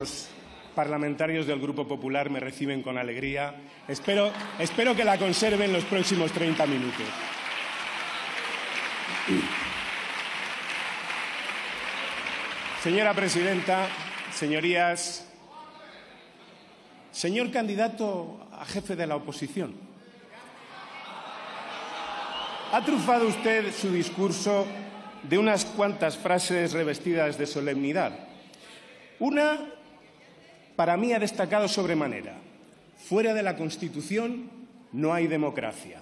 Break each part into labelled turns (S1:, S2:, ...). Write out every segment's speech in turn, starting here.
S1: Los parlamentarios del Grupo Popular me reciben con alegría. Espero que la conserven los próximos 30 minutos. Señora presidenta, señorías, señor candidato a jefe de la oposición, ha trufado usted su discurso de unas cuantas frases revestidas de solemnidad. Una, para mí, ha destacado sobremanera: fuera de la Constitución no hay democracia.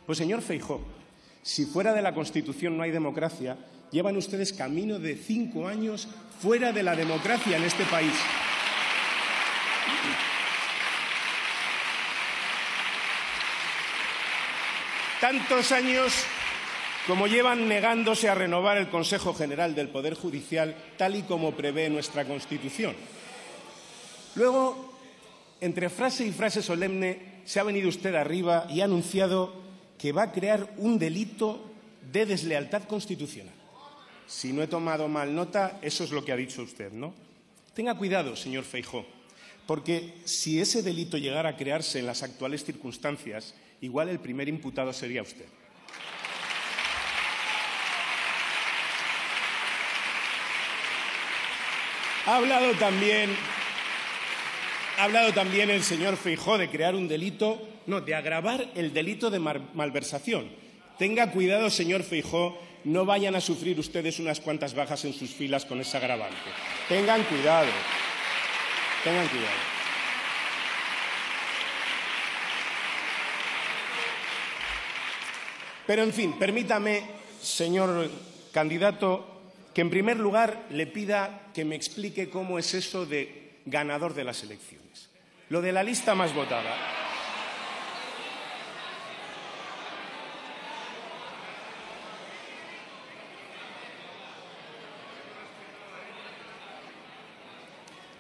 S1: Pues, señor Feijóo, si fuera de la Constitución no hay democracia, llevan ustedes camino de 5 años fuera de la democracia en este país. Tantos años como llevan negándose a renovar el Consejo General del Poder Judicial, tal y como prevé nuestra Constitución. Luego, entre frase y frase solemne, se ha venido usted arriba y ha anunciado que va a crear un delito de deslealtad constitucional. Si no he tomado mal nota, eso es lo que ha dicho usted, ¿no? Tenga cuidado, señor Feijóo, porque si ese delito llegara a crearse en las actuales circunstancias, igual el primer imputado sería usted. Ha hablado también el señor Feijóo de crear un delito, no, de agravar el delito de malversación. Tenga cuidado, señor Feijóo, no vayan a sufrir ustedes unas cuantas bajas en sus filas con ese agravante. Tengan cuidado, tengan cuidado. Pero, en fin, permítame, señor candidato, que en primer lugar le pida que me explique cómo es eso de ganador de las elecciones. Lo de la lista más votada.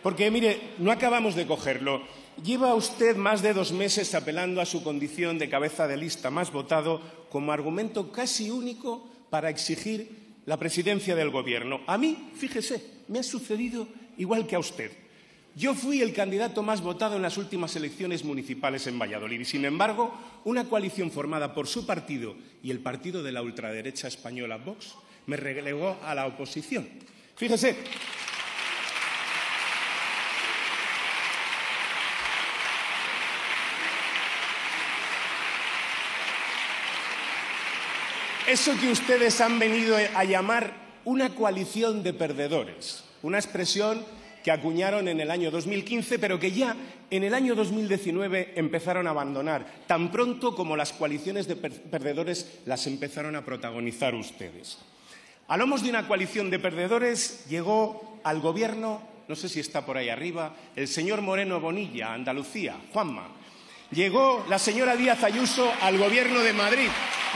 S1: Porque, mire, no acabamos de cogerlo. Lleva usted más de 2 meses apelando a su condición de cabeza de lista más votado como argumento casi único para exigir la presidencia del Gobierno. A mí, fíjese, me ha sucedido igual que a usted. Yo fui el candidato más votado en las últimas elecciones municipales en Valladolid y, sin embargo, una coalición formada por su partido y el partido de la ultraderecha española, Vox, me relegó a la oposición. Fíjese. Eso que ustedes han venido a llamar una coalición de perdedores, una expresión que acuñaron en el año 2015, pero que ya en el año 2019 empezaron a abandonar, tan pronto como las coaliciones de perdedores las empezaron a protagonizar ustedes. A lomos de una coalición de perdedores llegó al Gobierno, no sé si está por ahí arriba, el señor Moreno Bonilla, Andalucía, Juanma. Llegó la señora Díaz Ayuso al Gobierno de Madrid.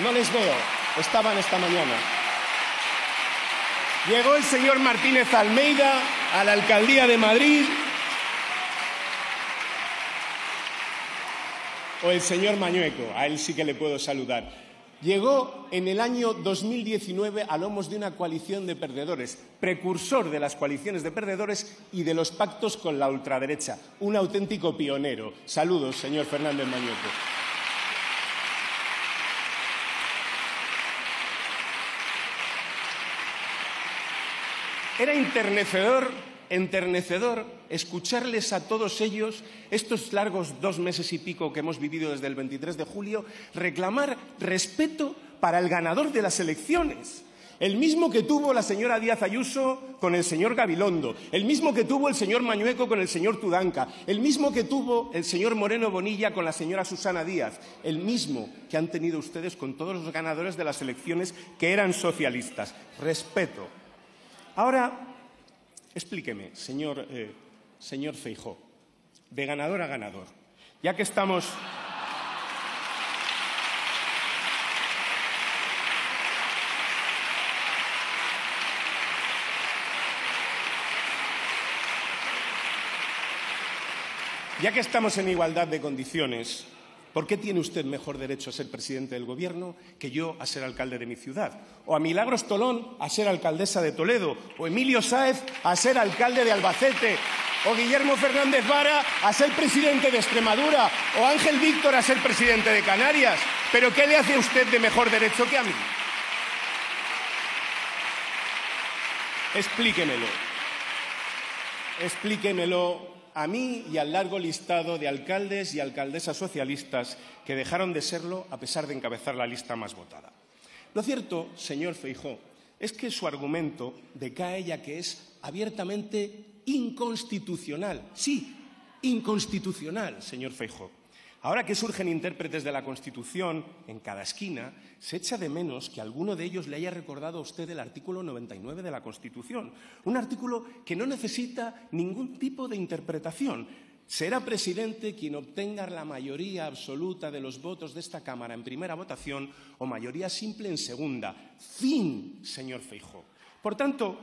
S1: No les veo, estaban esta mañana. Llegó el señor Martínez Almeida a la Alcaldía de Madrid. O el señor Mañueco, a él sí que le puedo saludar. Llegó en el año 2019 a lomos de una coalición de perdedores, precursor de las coaliciones de perdedores y de los pactos con la ultraderecha. Un auténtico pionero. Saludos, señor Fernández Mañueco. Era enternecedor escucharles a todos ellos, estos largos 2 meses y pico que hemos vivido desde el 23 de julio, reclamar respeto para el ganador de las elecciones. El mismo que tuvo la señora Díaz Ayuso con el señor Gabilondo, el mismo que tuvo el señor Mañueco con el señor Tudanca, el mismo que tuvo el señor Moreno Bonilla con la señora Susana Díaz, el mismo que han tenido ustedes con todos los ganadores de las elecciones que eran socialistas. Respeto. Ahora, explíqueme, señor Feijóo, de ganador a ganador, ya que estamos... Ya que estamos en igualdad de condiciones, ¿por qué tiene usted mejor derecho a ser presidente del Gobierno que yo a ser alcalde de mi ciudad? O a Milagros Tolón a ser alcaldesa de Toledo, o Emilio Sáez a ser alcalde de Albacete, o Guillermo Fernández Vara a ser presidente de Extremadura, o Ángel Víctor a ser presidente de Canarias. ¿Pero qué le hace a usted de mejor derecho que a mí? Explíquemelo. Explíquemelo a mí y al largo listado de alcaldes y alcaldesas socialistas que dejaron de serlo a pesar de encabezar la lista más votada. Lo cierto, señor Feijóo, es que su argumento decae ya que es abiertamente inconstitucional. Sí, inconstitucional, señor Feijóo. Ahora que surgen intérpretes de la Constitución en cada esquina, se echa de menos que alguno de ellos le haya recordado a usted el artículo 99 de la Constitución, un artículo que no necesita ningún tipo de interpretación. Será presidente quien obtenga la mayoría absoluta de los votos de esta Cámara en primera votación o mayoría simple en segunda. Fin, señor Feijóo. Por tanto,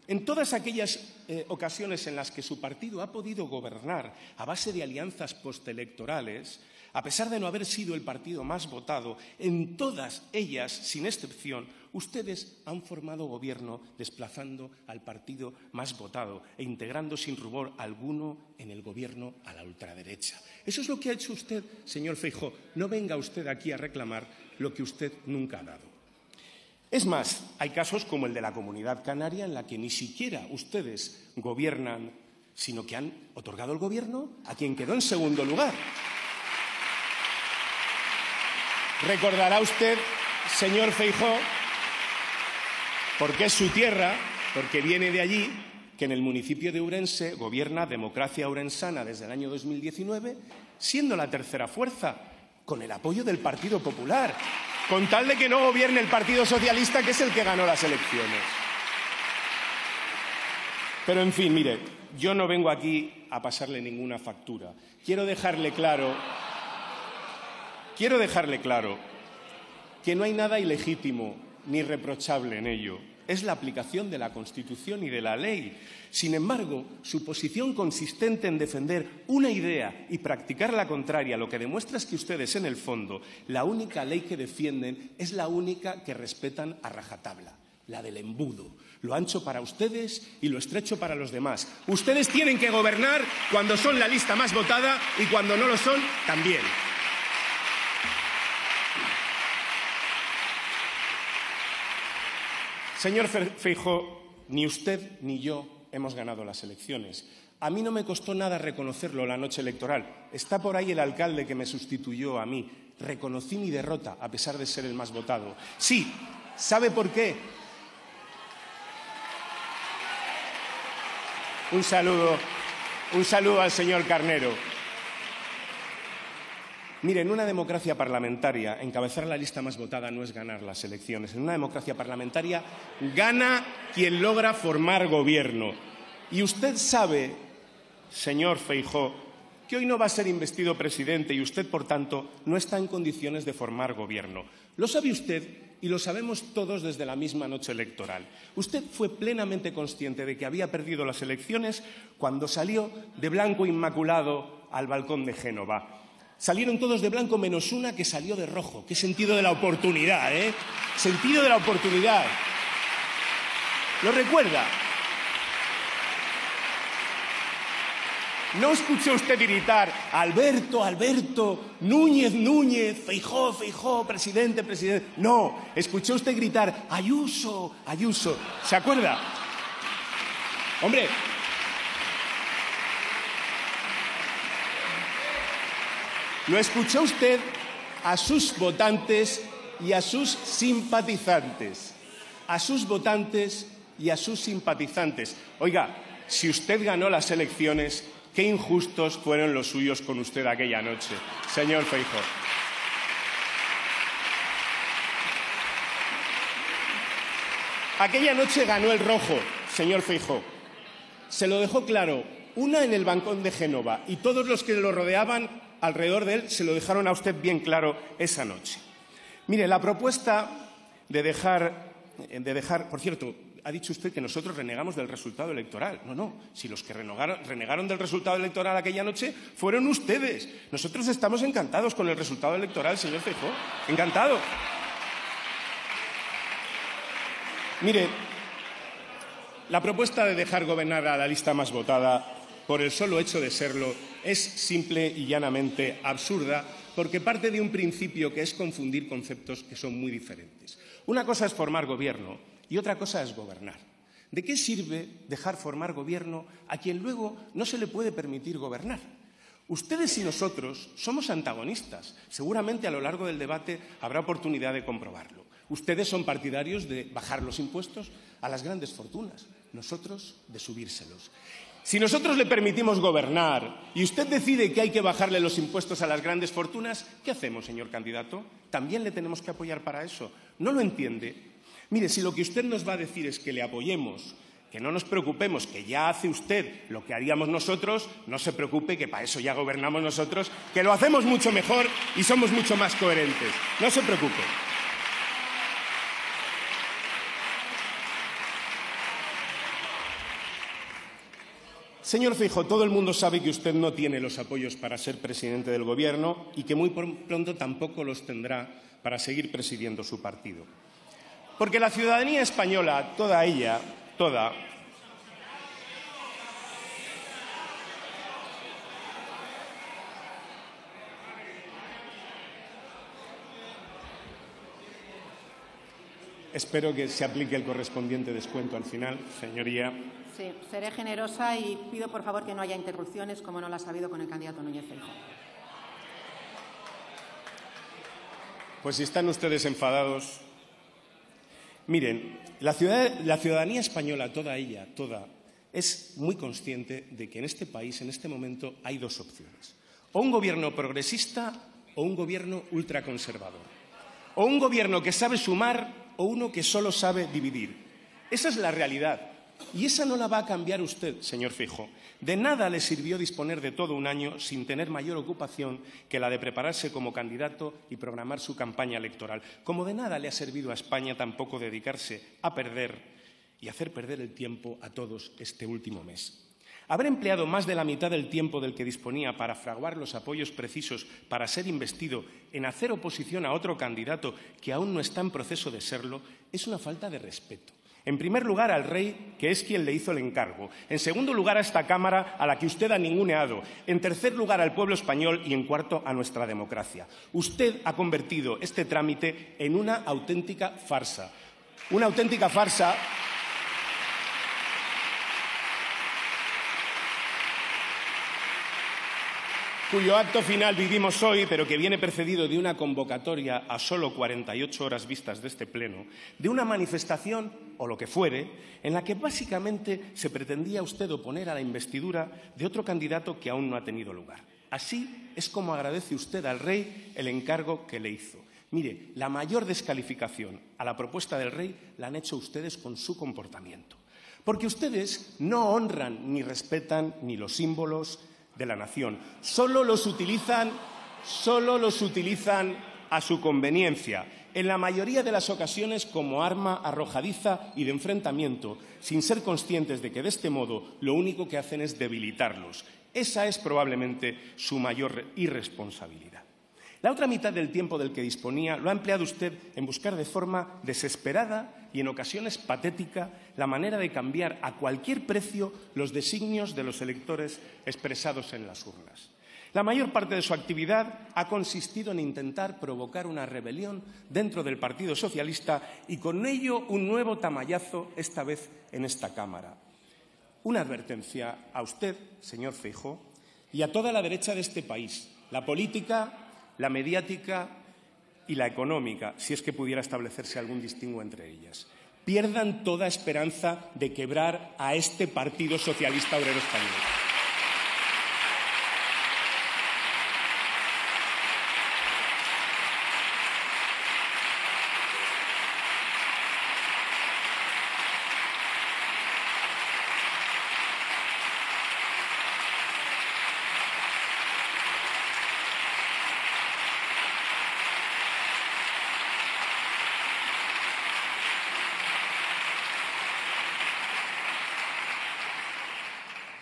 S1: en todas aquellas ocasiones en las que su partido ha podido gobernar a base de alianzas postelectorales, a pesar de no haber sido el partido más votado, en todas ellas, sin excepción, ustedes han formado gobierno desplazando al partido más votado e integrando sin rubor alguno en el gobierno a la ultraderecha. Eso es lo que ha hecho usted, señor Feijóo. No venga usted aquí a reclamar lo que usted nunca ha dado. Es más, hay casos como el de la Comunidad Canaria en la que ni siquiera ustedes gobiernan, sino que han otorgado el gobierno a quien quedó en segundo lugar. Recordará usted, señor Feijóo, porque es su tierra, porque viene de allí, que en el municipio de Ourense gobierna Democracia Ourensana desde el año 2019, siendo la tercera fuerza, con el apoyo del Partido Popular, con tal de que no gobierne el Partido Socialista, que es el que ganó las elecciones. Pero, en fin, mire, yo no vengo aquí a pasarle ninguna factura. Quiero dejarle claro que no hay nada ilegítimo ni reprochable en ello. Es la aplicación de la Constitución y de la ley. Sin embargo, su posición consistente en defender una idea y practicar la contraria, lo que demuestra es que ustedes, en el fondo, la única ley que defienden es la única que respetan a rajatabla, la del embudo. Lo ancho para ustedes y lo estrecho para los demás. Ustedes tienen que gobernar cuando son la lista más votada y cuando no lo son, también. Señor Feijóo, ni usted ni yo hemos ganado las elecciones. A mí no me costó nada reconocerlo la noche electoral. Está por ahí el alcalde que me sustituyó a mí. Reconocí mi derrota, a pesar de ser el más votado. Sí, ¿sabe por qué? Un saludo al señor Carnero. Mire, en una democracia parlamentaria, encabezar la lista más votada no es ganar las elecciones. En una democracia parlamentaria gana quien logra formar gobierno. Y usted sabe, señor Feijóo, que hoy no va a ser investido presidente y usted, por tanto, no está en condiciones de formar gobierno. Lo sabe usted y lo sabemos todos desde la misma noche electoral. Usted fue plenamente consciente de que había perdido las elecciones cuando salió de blanco inmaculado al balcón de Génova. Salieron todos de blanco menos una que salió de rojo. ¡Qué sentido de la oportunidad, eh! Sentido de la oportunidad. ¿Lo recuerda? No escuché usted gritar Alberto, Alberto, Núñez, Núñez, Feijóo, Feijóo, presidente, presidente. No, escuché usted gritar Ayuso, Ayuso. ¿Se acuerda? Hombre, lo escuchó usted a sus votantes y a sus simpatizantes. A sus votantes y a sus simpatizantes. Oiga, si usted ganó las elecciones, qué injustos fueron los suyos con usted aquella noche, señor Feijóo. Aquella noche ganó el rojo, señor Feijóo. Se lo dejó claro, una en el balcón de Génova, y todos los que lo rodeaban alrededor de él se lo dejaron a usted bien claro esa noche. Mire, la propuesta de dejar, por cierto, ha dicho usted que nosotros renegamos del resultado electoral. No, no, si los que renegaron del resultado electoral aquella noche fueron ustedes. Nosotros estamos encantados con el resultado electoral, señor Feijóo. Encantado. Mire, la propuesta de dejar gobernar a la lista más votada por el solo hecho de serlo, es simple y llanamente absurda, porque parte de un principio que es confundir conceptos que son muy diferentes. Una cosa es formar gobierno y otra cosa es gobernar. ¿De qué sirve dejar formar gobierno a quien luego no se le puede permitir gobernar? Ustedes y nosotros somos antagonistas. Seguramente a lo largo del debate habrá oportunidad de comprobarlo. Ustedes son partidarios de bajar los impuestos a las grandes fortunas, nosotros de subírselos. Si nosotros le permitimos gobernar y usted decide que hay que bajarle los impuestos a las grandes fortunas, ¿qué hacemos, señor candidato? ¿También le tenemos que apoyar para eso? ¿No lo entiende? Mire, si lo que usted nos va a decir es que le apoyemos, que no nos preocupemos, que ya hace usted lo que haríamos nosotros, no se preocupe, que para eso ya gobernamos nosotros, que lo hacemos mucho mejor y somos mucho más coherentes. No se preocupe. Señor Feijóo, todo el mundo sabe que usted no tiene los apoyos para ser presidente del Gobierno y que muy pronto tampoco los tendrá para seguir presidiendo su partido. Porque la ciudadanía española, toda ella, toda, espero que se aplique el correspondiente descuento al final, señoría.
S2: Sí, seré generosa y pido, por favor, que no haya interrupciones, como no las ha habido con el candidato Núñez Feijóo.
S1: Pues si están ustedes enfadados. Miren, la ciudadanía española, toda ella, toda, es muy consciente de que en este país, en este momento, hay dos opciones. O un gobierno progresista o un gobierno ultraconservador. O un gobierno que sabe sumar o uno que solo sabe dividir. Esa es la realidad. Y esa no la va a cambiar usted, señor Feijóo. De nada le sirvió disponer de todo un año sin tener mayor ocupación que la de prepararse como candidato y programar su campaña electoral. Como de nada le ha servido a España tampoco dedicarse a perder y hacer perder el tiempo a todos este último mes. Haber empleado más de la mitad del tiempo del que disponía para fraguar los apoyos precisos para ser investido en hacer oposición a otro candidato que aún no está en proceso de serlo es una falta de respeto. En primer lugar, al rey, que es quien le hizo el encargo. En segundo lugar, a esta Cámara, a la que usted ha ninguneado. En tercer lugar, al pueblo español. Y en cuarto, a nuestra democracia. Usted ha convertido este trámite en una auténtica farsa. Una auténtica farsa cuyo acto final vivimos hoy, pero que viene precedido de una convocatoria a solo 48 horas vistas de este pleno, de una manifestación, o lo que fuere, en la que básicamente se pretendía usted oponer a la investidura de otro candidato que aún no ha tenido lugar. Así es como agradece usted al rey el encargo que le hizo. Mire, la mayor descalificación a la propuesta del rey la han hecho ustedes con su comportamiento. Porque ustedes no honran ni respetan ni los símbolos de la nación. Solo los utilizan a su conveniencia, en la mayoría de las ocasiones como arma arrojadiza y de enfrentamiento, sin ser conscientes de que de este modo lo único que hacen es debilitarlos. Esa es probablemente su mayor irresponsabilidad. La otra mitad del tiempo del que disponía lo ha empleado usted en buscar de forma desesperada y en ocasiones patética la manera de cambiar a cualquier precio los designios de los electores expresados en las urnas. La mayor parte de su actividad ha consistido en intentar provocar una rebelión dentro del Partido Socialista y con ello un nuevo tamallazo, esta vez en esta Cámara. Una advertencia a usted, señor Feijóo, y a toda la derecha de este país, la política, la mediática y la económica, si es que pudiera establecerse algún distingo entre ellas. Pierdan toda esperanza de quebrar a este Partido Socialista Obrero Español.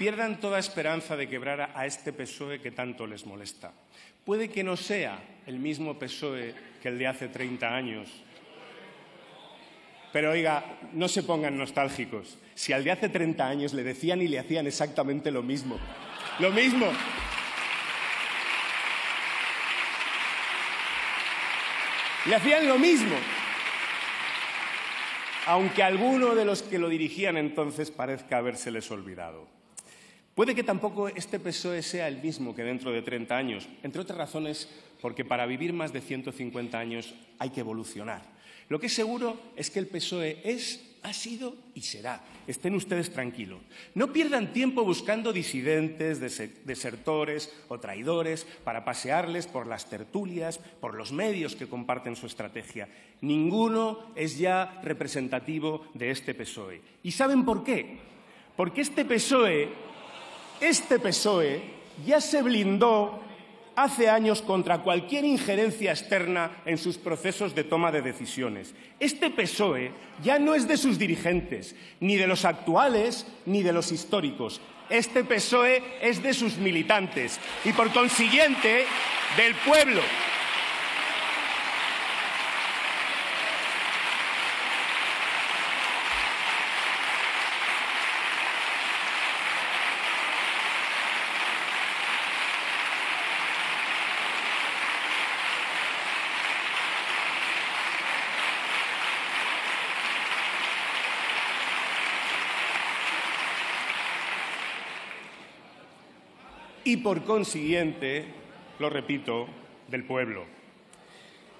S1: Pierdan toda esperanza de quebrar a este PSOE que tanto les molesta. Puede que no sea el mismo PSOE que el de hace 30 años. Pero oiga, no se pongan nostálgicos. Si al de hace 30 años le decían y le hacían exactamente lo mismo. Lo mismo. Le hacían lo mismo. Aunque a alguno de los que lo dirigían entonces parezca habérseles olvidado. Puede que tampoco este PSOE sea el mismo que dentro de 30 años, entre otras razones porque para vivir más de 150 años hay que evolucionar. Lo que es seguro es que el PSOE ha sido y será. Estén ustedes tranquilos. No pierdan tiempo buscando disidentes, desertores o traidores para pasearles por las tertulias, por los medios que comparten su estrategia. Ninguno es ya representativo de este PSOE. ¿Y saben por qué? Porque este PSOE ya se blindó hace años contra cualquier injerencia externa en sus procesos de toma de decisiones. Este PSOE ya no es de sus dirigentes, ni de los actuales ni de los históricos. Este PSOE es de sus militantes y, por consiguiente, del pueblo. Y, por consiguiente, lo repito, del pueblo,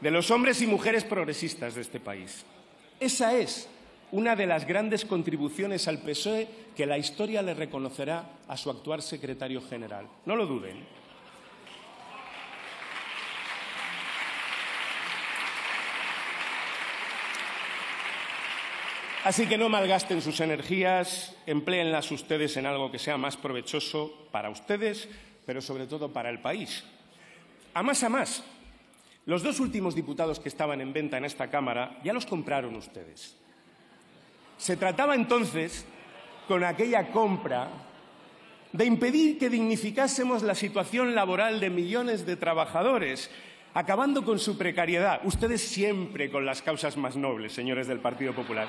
S1: de los hombres y mujeres progresistas de este país. Esa es una de las grandes contribuciones al PSOE que la historia le reconocerá a su actual secretario general. No lo duden. Así que no malgasten sus energías, empléenlas ustedes en algo que sea más provechoso para ustedes, pero sobre todo para el país. A más, los dos últimos diputados que estaban en venta en esta Cámara ya los compraron ustedes. Se trataba entonces, con aquella compra, de impedir que dignificásemos la situación laboral de millones de trabajadores, acabando con su precariedad. Ustedes siempre con las causas más nobles, señores del Partido Popular.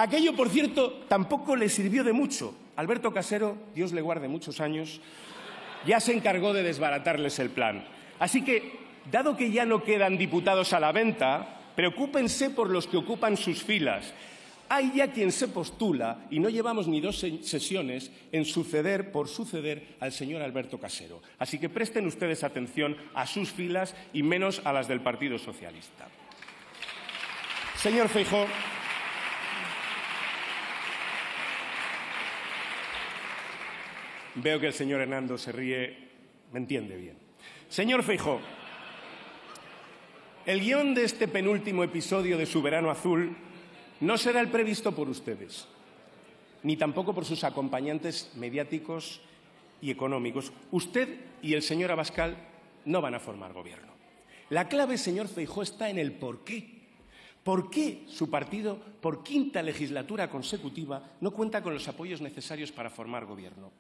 S1: Aquello, por cierto, tampoco le sirvió de mucho. Alberto Casero, Dios le guarde muchos años, ya se encargó de desbaratarles el plan. Así que, dado que ya no quedan diputados a la venta, preocúpense por los que ocupan sus filas. Hay ya quien se postula, y no llevamos ni 2 sesiones, en suceder al señor Alberto Casero. Así que presten ustedes atención a sus filas y menos a las del Partido Socialista. Señor Feijóo, veo que el señor Hernando se ríe, me entiende bien. Señor Feijóo, el guión de este penúltimo episodio de Su Verano Azul no será el previsto por ustedes, ni tampoco por sus acompañantes mediáticos y económicos. Usted y el señor Abascal no van a formar gobierno. La clave, señor Feijóo, está en el por qué. ¿Por qué su partido, por 5ª legislatura consecutiva, no cuenta con los apoyos necesarios para formar gobierno?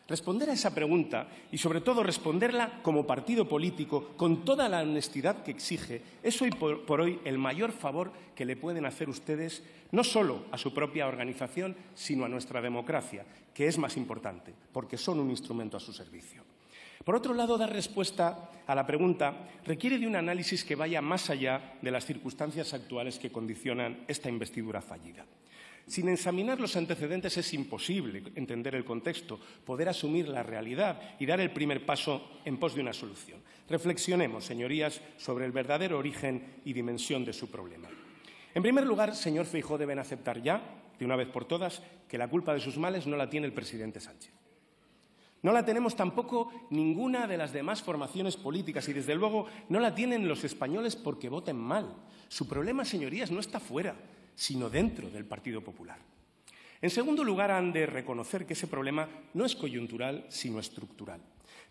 S1: Responder a esa pregunta, y sobre todo responderla como partido político, con toda la honestidad que exige, es hoy por hoy el mayor favor que le pueden hacer ustedes, no solo a su propia organización, sino a nuestra democracia, que es más importante, porque son un instrumento a su servicio. Por otro lado, dar respuesta a la pregunta requiere de un análisis que vaya más allá de las circunstancias actuales que condicionan esta investidura fallida. Sin examinar los antecedentes es imposible entender el contexto, poder asumir la realidad y dar el primer paso en pos de una solución. Reflexionemos, señorías, sobre el verdadero origen y dimensión de su problema. En primer lugar, señor Feijóo, deben aceptar ya, de una vez por todas, que la culpa de sus males no la tiene el presidente Sánchez. No la tenemos tampoco ninguna de las demás formaciones políticas y, desde luego, no la tienen los españoles porque voten mal. Su problema, señorías, no está fuera, sino dentro del Partido Popular. En segundo lugar, han de reconocer que ese problema no es coyuntural, sino estructural.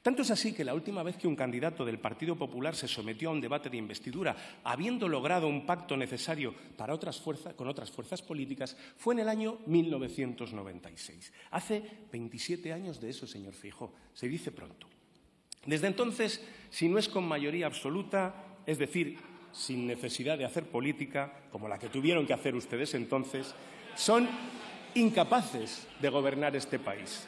S1: Tanto es así que la última vez que un candidato del Partido Popular se sometió a un debate de investidura, habiendo logrado un pacto necesario con otras fuerzas políticas, fue en el año 1996. Hace 27 años de eso, señor Feijóo. Se dice pronto. Desde entonces, si no es con mayoría absoluta, es decir, sin necesidad de hacer política, como la que tuvieron que hacer ustedes entonces, son incapaces de gobernar este país.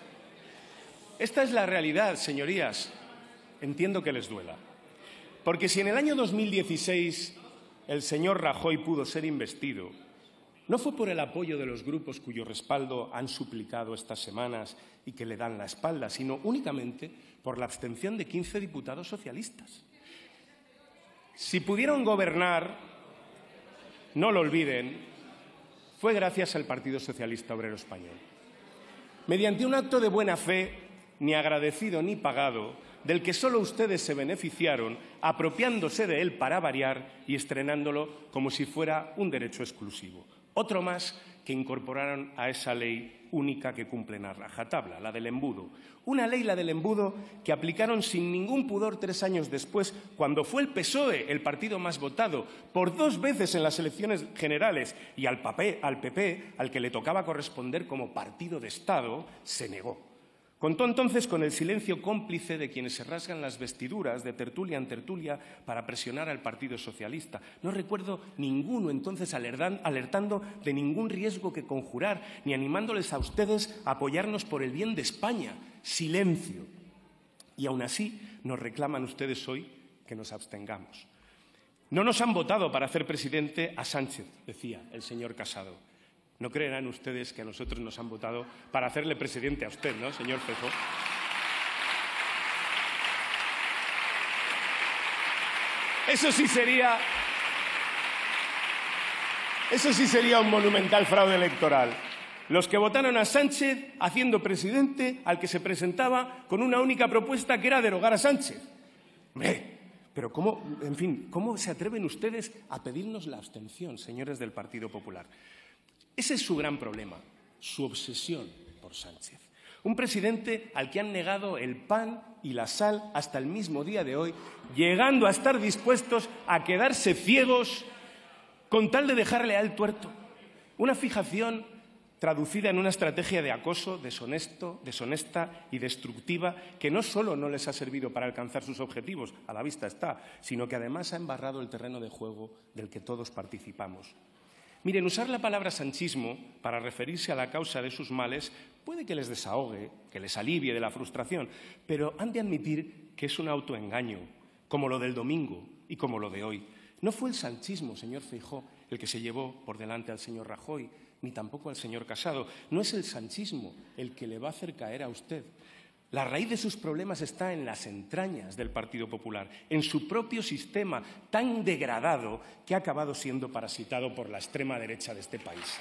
S1: Esta es la realidad, señorías. Entiendo que les duela. Porque si en el año 2016 el señor Rajoy pudo ser investido, no fue por el apoyo de los grupos cuyo respaldo han suplicado estas semanas y que le dan la espalda, sino únicamente por la abstención de 15 diputados socialistas. Si pudieron gobernar, no lo olviden, fue gracias al Partido Socialista Obrero Español. Mediante un acto de buena fe, ni agradecido ni pagado, del que solo ustedes se beneficiaron, apropiándose de él para variar y estrenándolo como si fuera un derecho exclusivo. Otro más que incorporaron a esa ley única que cumplen a rajatabla, la del embudo. Una ley, la del embudo, que aplicaron sin ningún pudor 3 años después, cuando fue el PSOE, el partido más votado, por 2 veces en las elecciones generales, y al PP, al que le tocaba corresponder como partido de Estado, se negó. Contó entonces con el silencio cómplice de quienes se rasgan las vestiduras de tertulia en tertulia para presionar al Partido Socialista. No recuerdo ninguno entonces alertando de ningún riesgo que conjurar, ni animándoles a ustedes a apoyarnos por el bien de España. Silencio. Y aún así nos reclaman ustedes hoy que nos abstengamos. No nos han votado para hacer presidente a Sánchez, decía el señor Casado. No creerán ustedes que a nosotros nos han votado para hacerle presidente a usted, ¿no, señor Feijóo? Eso sí sería un monumental fraude electoral. Los que votaron a Sánchez haciendo presidente al que se presentaba con una única propuesta que era derogar a Sánchez. ¡Hombre! Pero ¿cómo se atreven ustedes a pedirnos la abstención, señores del Partido Popular? Ese es su gran problema, su obsesión por Sánchez. Un presidente al que han negado el pan y la sal hasta el mismo día de hoy, llegando a estar dispuestos a quedarse ciegos con tal de dejarle al tuerto. Una fijación traducida en una estrategia de acoso deshonesta y destructiva que no solo no les ha servido para alcanzar sus objetivos, a la vista está, sino que además ha embarrado el terreno de juego del que todos participamos. Miren, usar la palabra sanchismo para referirse a la causa de sus males puede que les desahogue, que les alivie de la frustración, pero han de admitir que es un autoengaño, como lo del domingo y como lo de hoy. No fue el sanchismo, señor Feijóo, el que se llevó por delante al señor Rajoy, ni tampoco al señor Casado. No es el sanchismo el que le va a hacer caer a usted. La raíz de sus problemas está en las entrañas del Partido Popular, en su propio sistema tan degradado que ha acabado siendo parasitado por la extrema derecha de este país.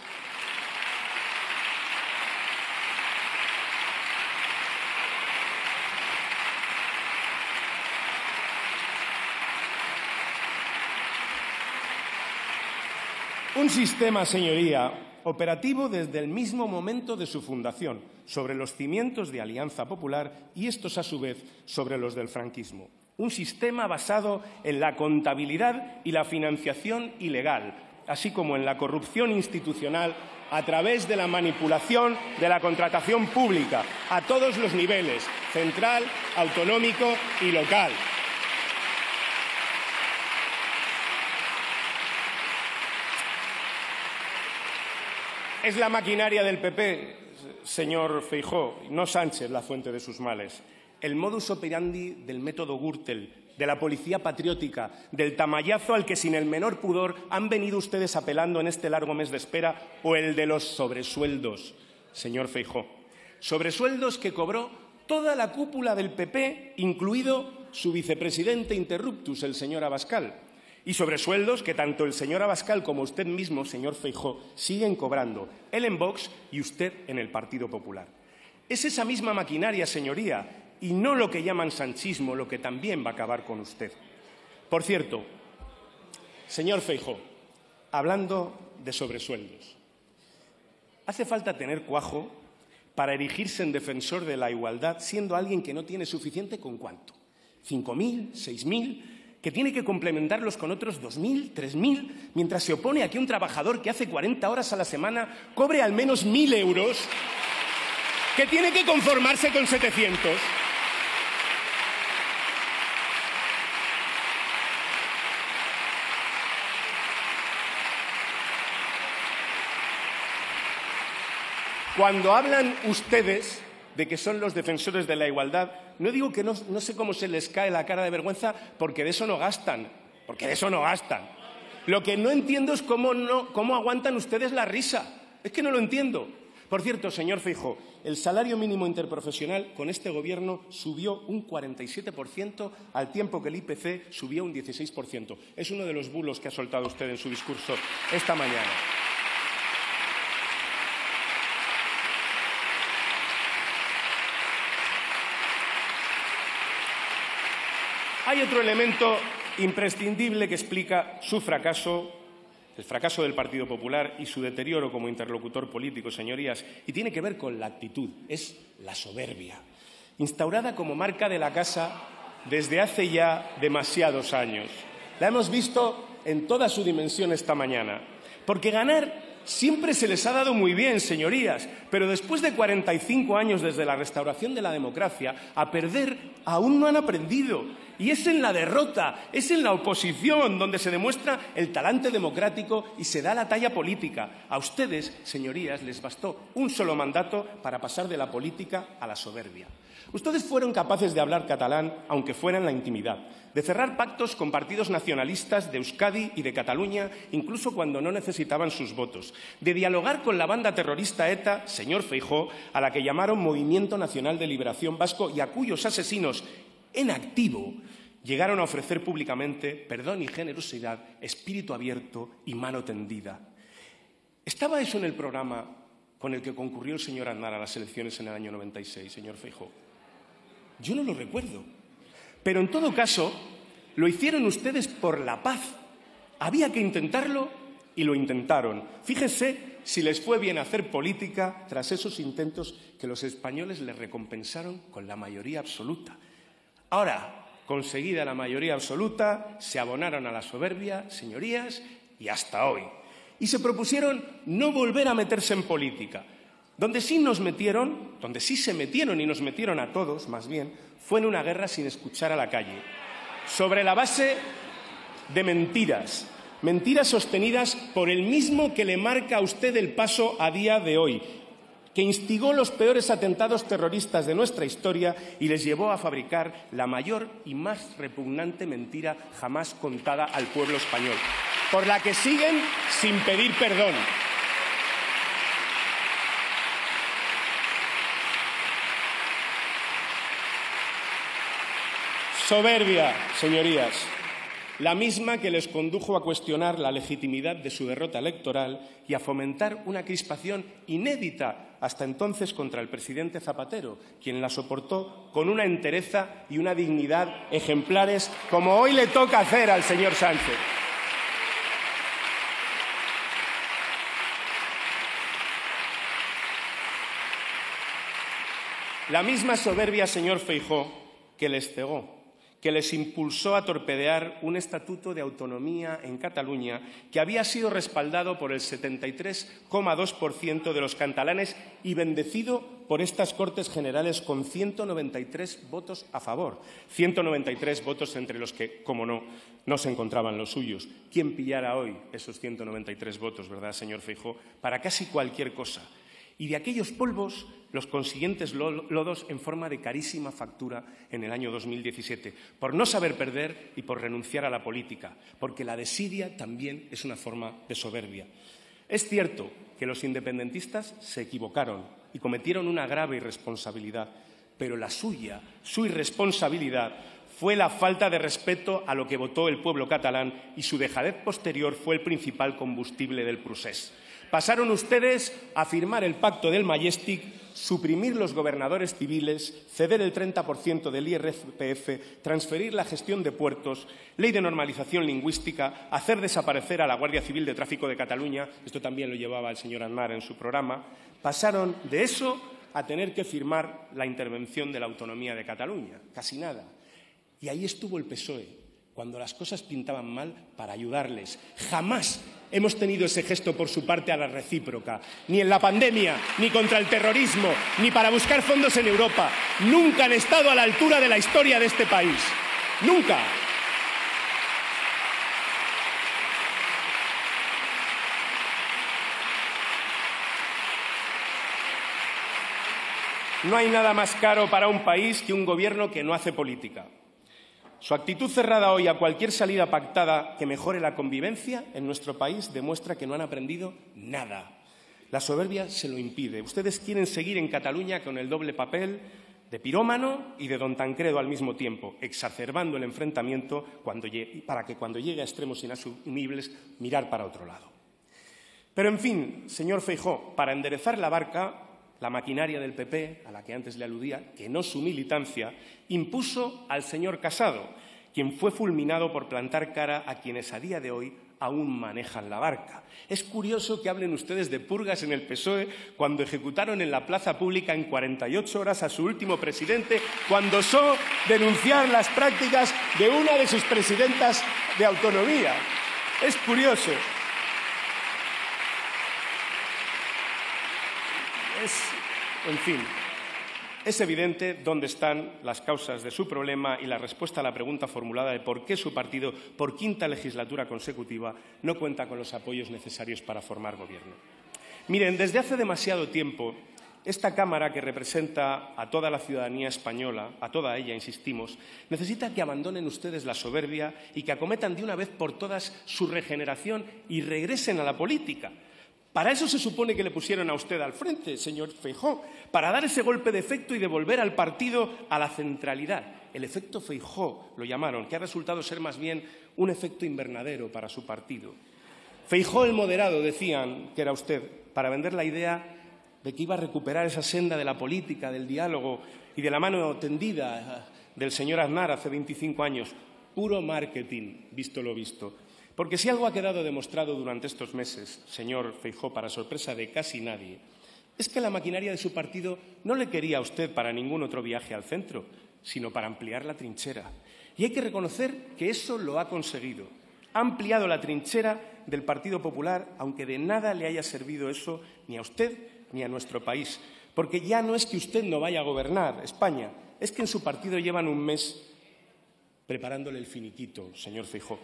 S1: Un sistema, señoría, operativo desde el mismo momento de su fundación, sobre los cimientos de Alianza Popular y estos, a su vez, sobre los del franquismo. Un sistema basado en la contabilidad y la financiación ilegal, así como en la corrupción institucional a través de la manipulación de la contratación pública a todos los niveles, central, autonómico y local. Es la maquinaria del PP, señor Feijóo, no Sánchez la fuente de sus males. El modus operandi del método Gürtel, de la policía patriótica, del tamallazo al que sin el menor pudor han venido ustedes apelando en este largo mes de espera, o el de los sobresueldos, señor Feijóo. Sobresueldos que cobró toda la cúpula del PP, incluido su vicepresidente interruptus, el señor Abascal. Y sobresueldos que tanto el señor Abascal como usted mismo, señor Feijóo, siguen cobrando, él en Vox y usted en el Partido Popular. Es esa misma maquinaria, señoría, y no lo que llaman sanchismo, lo que también va a acabar con usted. Por cierto, señor Feijóo, hablando de sobresueldos, hace falta tener cuajo para erigirse en defensor de la igualdad siendo alguien que no tiene suficiente ¿con cuánto? ¿5.000? ¿6.000? Que tiene que complementarlos con otros 2.000, 3.000, mientras se opone a que un trabajador que hace 40 horas a la semana cobre al menos 1.000 euros, que tiene que conformarse con 700. Cuando hablan ustedes de que son los defensores de la igualdad, no digo que no sé cómo se les cae la cara de vergüenza porque de eso no gastan, Lo que no entiendo es cómo aguantan ustedes la risa. Es que no lo entiendo. Por cierto, señor Feijóo, el salario mínimo interprofesional con este Gobierno subió un 47% al tiempo que el IPC subió un 16%. Es uno de los bulos que ha soltado usted en su discurso esta mañana. Hay otro elemento imprescindible que explica su fracaso, el fracaso del Partido Popular y su deterioro como interlocutor político, señorías, y tiene que ver con la actitud, es la soberbia, instaurada como marca de la casa desde hace ya demasiados años. La hemos visto en toda su dimensión esta mañana, porque ganar siempre se les ha dado muy bien, señorías, pero después de 45 años desde la restauración de la democracia, a perder aún no han aprendido. Y es en la derrota, es en la oposición donde se demuestra el talante democrático y se da la talla política. A ustedes, señorías, les bastó un solo mandato para pasar de la política a la soberbia. Ustedes fueron capaces de hablar catalán, aunque fuera en la intimidad, de cerrar pactos con partidos nacionalistas de Euskadi y de Cataluña, incluso cuando no necesitaban sus votos, de dialogar con la banda terrorista ETA, señor Feijóo, a la que llamaron Movimiento Nacional de Liberación Vasco y a cuyos asesinos en activo llegaron a ofrecer públicamente perdón y generosidad, espíritu abierto y mano tendida. ¿Estaba eso en el programa con el que concurrió el señor Aznar a las elecciones en el año 96, señor Feijóo? Yo no lo recuerdo. Pero en todo caso, lo hicieron ustedes por la paz. Había que intentarlo y lo intentaron. Fíjese si les fue bien hacer política tras esos intentos que los españoles les recompensaron con la mayoría absoluta. Ahora, conseguida la mayoría absoluta, se abonaron a la soberbia, señorías, y hasta hoy. Y se propusieron no volver a meterse en política. Donde sí se metieron y nos metieron a todos, más bien, fue en una guerra sin escuchar a la calle, sobre la base de mentiras, mentiras sostenidas por el mismo que le marca a usted el paso a día de hoy, que instigó los peores atentados terroristas de nuestra historia y les llevó a fabricar la mayor y más repugnante mentira jamás contada al pueblo español, por la que siguen sin pedir perdón. Soberbia, señorías, la misma que les condujo a cuestionar la legitimidad de su derrota electoral y a fomentar una crispación inédita hasta entonces contra el presidente Zapatero, quien la soportó con una entereza y una dignidad ejemplares, como hoy le toca hacer al señor Sánchez. La misma soberbia, señor Feijóo, que les cegó, que les impulsó a torpedear un estatuto de autonomía en Cataluña que había sido respaldado por el 73,2% de los catalanes y bendecido por estas Cortes Generales con 193 votos a favor, 193 votos entre los que, como no se encontraban los suyos. ¿Quién pillara hoy esos 193 votos, verdad, señor Feijóo, para casi cualquier cosa? Y de aquellos polvos, los consiguientes lodos en forma de carísima factura en el año 2017, por no saber perder y por renunciar a la política, porque la desidia también es una forma de soberbia. Es cierto que los independentistas se equivocaron y cometieron una grave irresponsabilidad, pero la suya, su irresponsabilidad, fue la falta de respeto a lo que votó el pueblo catalán y su dejadez posterior fue el principal combustible del procés. Pasaron ustedes a firmar el pacto del Majestic, suprimir los gobernadores civiles, ceder el 30% del IRPF, transferir la gestión de puertos, ley de normalización lingüística, hacer desaparecer a la Guardia Civil de Tráfico de Cataluña, esto también lo llevaba el señor Aznar en su programa, pasaron de eso a tener que firmar la intervención de la autonomía de Cataluña, casi nada. Y ahí estuvo el PSOE, cuando las cosas pintaban mal, para ayudarles. Jamás hemos tenido ese gesto por su parte a la recíproca, ni en la pandemia, ni contra el terrorismo, ni para buscar fondos en Europa. Nunca han estado a la altura de la historia de este país. Nunca. No hay nada más caro para un país que un gobierno que no hace política. Su actitud cerrada hoy a cualquier salida pactada que mejore la convivencia en nuestro país demuestra que no han aprendido nada. La soberbia se lo impide. Ustedes quieren seguir en Cataluña con el doble papel de pirómano y de don Tancredo al mismo tiempo, exacerbando el enfrentamiento para que cuando llegue a extremos inasumibles mirar para otro lado. Pero, en fin, señor Feijóo, para enderezar la barca, la maquinaria del PP, a la que antes le aludía, que no su militancia, impuso al señor Casado, quien fue fulminado por plantar cara a quienes a día de hoy aún manejan la barca. Es curioso que hablen ustedes de purgas en el PSOE cuando ejecutaron en la plaza pública en 48 horas a su último presidente, cuando osó denunciar las prácticas de una de sus presidentas de autonomía. Es curioso. En fin, es evidente dónde están las causas de su problema y la respuesta a la pregunta formulada de por qué su partido, por quinta legislatura consecutiva, no cuenta con los apoyos necesarios para formar gobierno. Miren, desde hace demasiado tiempo, esta Cámara, que representa a toda la ciudadanía española, a toda ella, insistimos, necesita que abandonen ustedes la soberbia y que acometan de una vez por todas su regeneración y regresen a la política. Para eso se supone que le pusieron a usted al frente, señor Feijóo, para dar ese golpe de efecto y devolver al partido a la centralidad. El efecto Feijóo lo llamaron, que ha resultado ser más bien un efecto invernadero para su partido. Feijóo el moderado, decían que era usted, para vender la idea de que iba a recuperar esa senda de la política, del diálogo y de la mano tendida del señor Aznar hace 25 años. Puro marketing, visto lo visto. Porque si algo ha quedado demostrado durante estos meses, señor Feijóo, para sorpresa de casi nadie, es que la maquinaria de su partido no le quería a usted para ningún otro viaje al centro, sino para ampliar la trinchera. Y hay que reconocer que eso lo ha conseguido. Ha ampliado la trinchera del Partido Popular, aunque de nada le haya servido eso ni a usted ni a nuestro país. Porque ya no es que usted no vaya a gobernar España, es que en su partido llevan un mes preparándole el finiquito, señor Feijóo.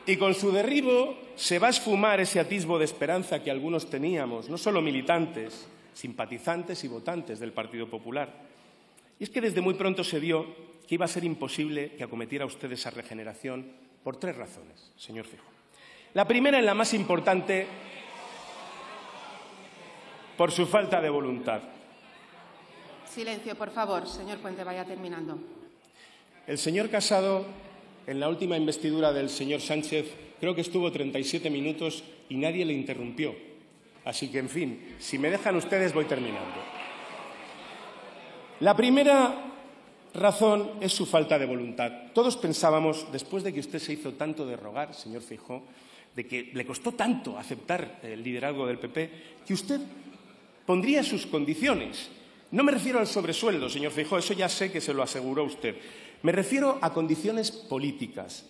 S1: Y con su derribo se va a esfumar ese atisbo de esperanza que algunos teníamos, no solo militantes, simpatizantes y votantes del Partido Popular. Y es que desde muy pronto se vio que iba a ser imposible que acometiera usted esa regeneración por tres razones, señor Feijóo. La primera y la más importante, por su falta de voluntad.
S2: Silencio, por favor. Señor Puente, vaya terminando.
S1: El señor Casado, en la última investidura del señor Sánchez, creo que estuvo 37 minutos y nadie le interrumpió. Así que, en fin, si me dejan ustedes, voy terminando. La primera razón es su falta de voluntad. Todos pensábamos, después de que usted se hizo tanto de rogar, señor Feijóo, de que le costó tanto aceptar el liderazgo del PP, que usted pondría sus condiciones. No me refiero al sobresueldo, señor Feijóo, eso ya sé que se lo aseguró usted. Me refiero a condiciones políticas.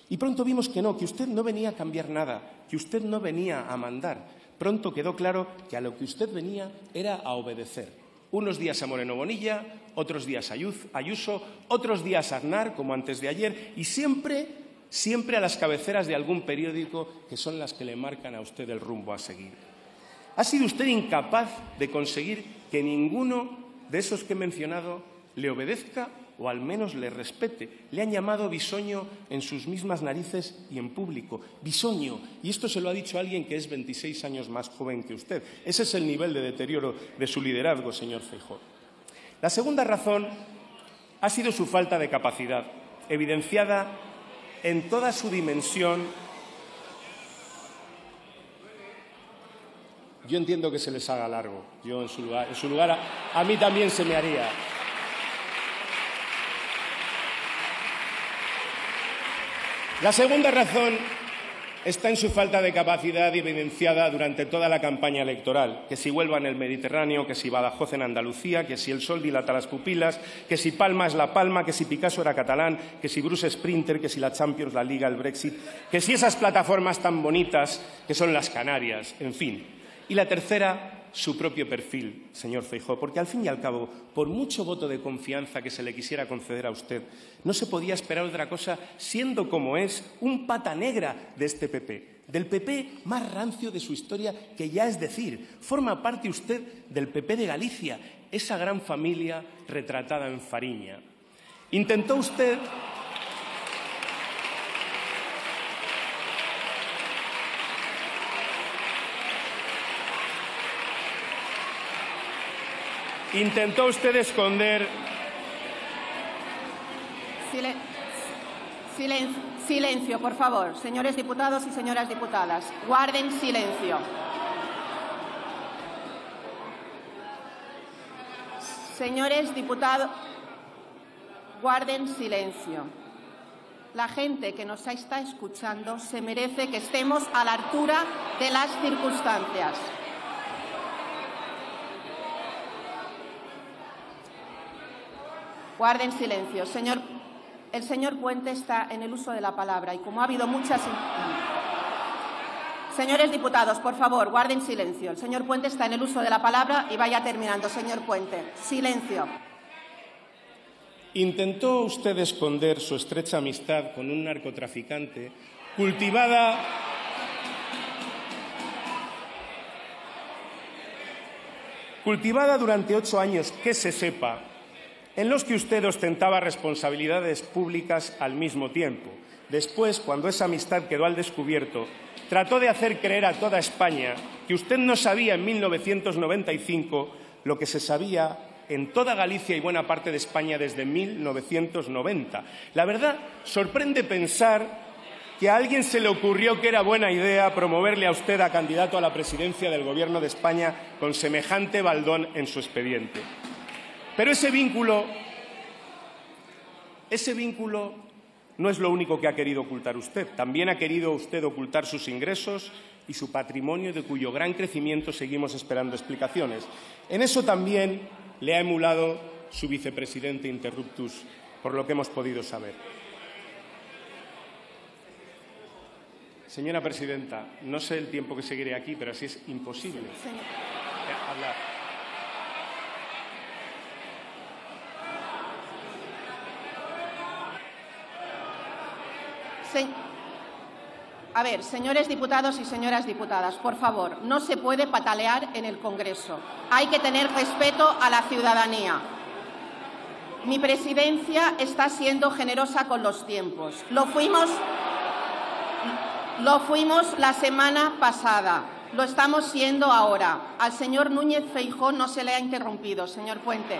S1: Y pronto vimos que no, que usted no venía a cambiar nada, que usted no venía a mandar. Pronto quedó claro que a lo que usted venía era a obedecer. Unos días a Moreno Bonilla, otros días a Ayuso, otros días a Aznar, como antes de ayer, y siempre a las cabeceras de algún periódico que son las que le marcan a usted el rumbo a seguir. Ha sido usted incapaz de conseguir que ninguno de esos que he mencionado le obedezca o al menos le respete. Le han llamado bisoño en sus mismas narices y en público. Bisoño. Y esto se lo ha dicho alguien que es 26 años más joven que usted. Ese es el nivel de deterioro de su liderazgo, señor Feijóo. La segunda razón ha sido su falta de capacidad, evidenciada en toda su dimensión. Yo entiendo que se les haga largo. Yo, en su lugar a mí también se me haría. La segunda razón está en su falta de capacidad evidenciada durante toda la campaña electoral. Que si Huelva en el Mediterráneo, que si Badajoz en Andalucía, que si el sol dilata las pupilas, que si Palma es La Palma, que si Picasso era catalán, que si Bruce Sprinter, que si la Champions, la Liga, el Brexit, que si esas plataformas tan bonitas que son las Canarias, en fin. Y la tercera, su propio perfil, señor Feijóo, porque al fin y al cabo, por mucho voto de confianza que se le quisiera conceder a usted, no se podía esperar otra cosa siendo como es un pata negra de este PP, del PP más rancio de su historia, que ya es decir, forma parte usted del PP de Galicia, esa gran familia retratada en Fariña. Intentó usted esconder...
S2: Silencio, por favor. Señores diputados y señoras diputadas, guarden silencio. Señores diputados, guarden silencio. La gente que nos está escuchando se merece que estemos a la altura de las circunstancias. Guarden silencio. El señor Puente está en el uso de la palabra y como ha habido muchas... Señores diputados, por favor, guarden silencio. El señor Puente está en el uso de la palabra y vaya terminando, señor Puente. Silencio.
S1: Intentó usted esconder su estrecha amistad con un narcotraficante cultivada durante 8 años, que se sepa, en los que usted ostentaba responsabilidades públicas al mismo tiempo. Después, cuando esa amistad quedó al descubierto, trató de hacer creer a toda España que usted no sabía en 1995 lo que se sabía en toda Galicia y buena parte de España desde 1990. La verdad, sorprende pensar que a alguien se le ocurrió que era buena idea promoverle a usted a candidato a la presidencia del Gobierno de España con semejante baldón en su expediente. Pero ese vínculo no es lo único que ha querido ocultar usted. También ha querido usted ocultar sus ingresos y su patrimonio, de cuyo gran crecimiento seguimos esperando explicaciones. En eso también le ha emulado su vicepresidente interruptus, por lo que hemos podido saber. Señora presidenta, no sé el tiempo que seguiré aquí, pero así es imposible hablar.
S2: A ver, señores diputados y señoras diputadas, por favor, no se puede patalear en el Congreso. Hay que tener respeto a la ciudadanía. Mi presidencia está siendo generosa con los tiempos. Lo fuimos la semana pasada. Lo estamos siendo ahora. Al señor Núñez Feijóo no se le ha interrumpido, señor Puente.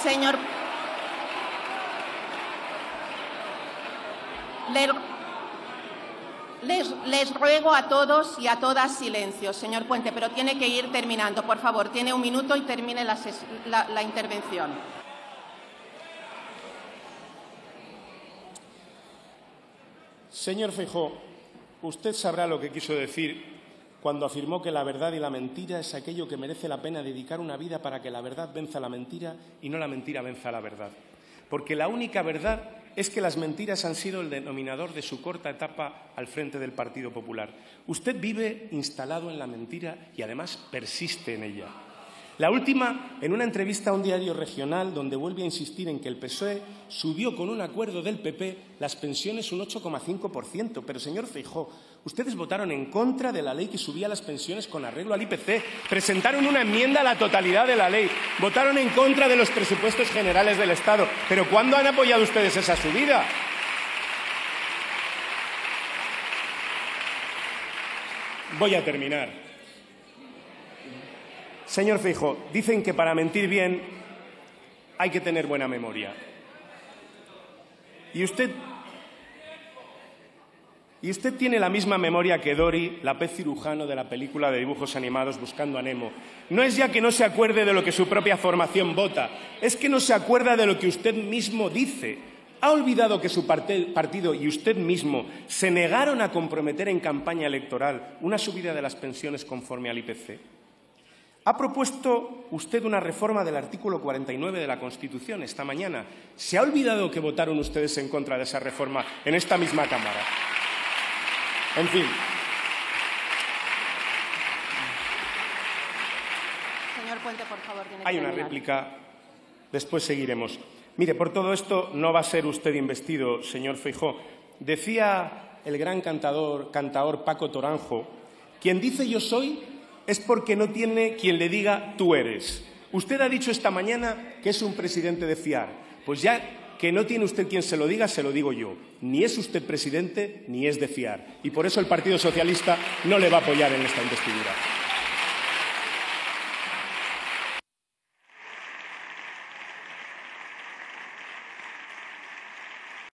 S2: Señor Les ruego a todos y a todas silencio, señor Puente, pero tiene que ir terminando. Por favor, tiene 1 minuto y termine la intervención.
S1: Señor Feijóo, usted sabrá lo que quiso decir cuando afirmó que la verdad y la mentira es aquello que merece la pena dedicar una vida para que la verdad venza la mentira y no la mentira venza la verdad. Porque la única verdad es que las mentiras han sido el denominador de su corta etapa al frente del Partido Popular. Usted vive instalado en la mentira y además persiste en ella. La última, en una entrevista a un diario regional donde vuelve a insistir en que el PSOE subió con un acuerdo del PP las pensiones un 8,5%. Pero, señor Feijóo, ustedes votaron en contra de la ley que subía las pensiones con arreglo al IPC, presentaron una enmienda a la totalidad de la ley, votaron en contra de los presupuestos generales del Estado. ¿Pero cuándo han apoyado ustedes esa subida? Voy a terminar. Señor Feijóo, dicen que para mentir bien hay que tener buena memoria. Y usted tiene la misma memoria que Dory, la pez cirujano de la película de dibujos animados Buscando a Nemo. No es ya que no se acuerde de lo que su propia formación vota, es que no se acuerda de lo que usted mismo dice. ¿Ha olvidado que su partido y usted mismo se negaron a comprometer en campaña electoral una subida de las pensiones conforme al IPC? Ha propuesto usted una reforma del artículo 49 de la Constitución esta mañana. ¿Se ha olvidado que votaron ustedes en contra de esa reforma en esta misma Cámara? En fin.
S2: Puente, por favor, tiene que
S1: Hay una
S2: terminar.
S1: réplica, después seguiremos. Mire, por todo esto no va a ser usted investido, señor Feijóo. Decía el gran cantador Paco Toranjo, quien dice yo soy es porque no tiene quien le diga tú eres. Usted ha dicho esta mañana que es un presidente de fiar. Pues ya que no tiene usted quien se lo diga, se lo digo yo. Ni es usted presidente ni es de fiar. Y por eso el Partido Socialista no le va a apoyar en esta investidura.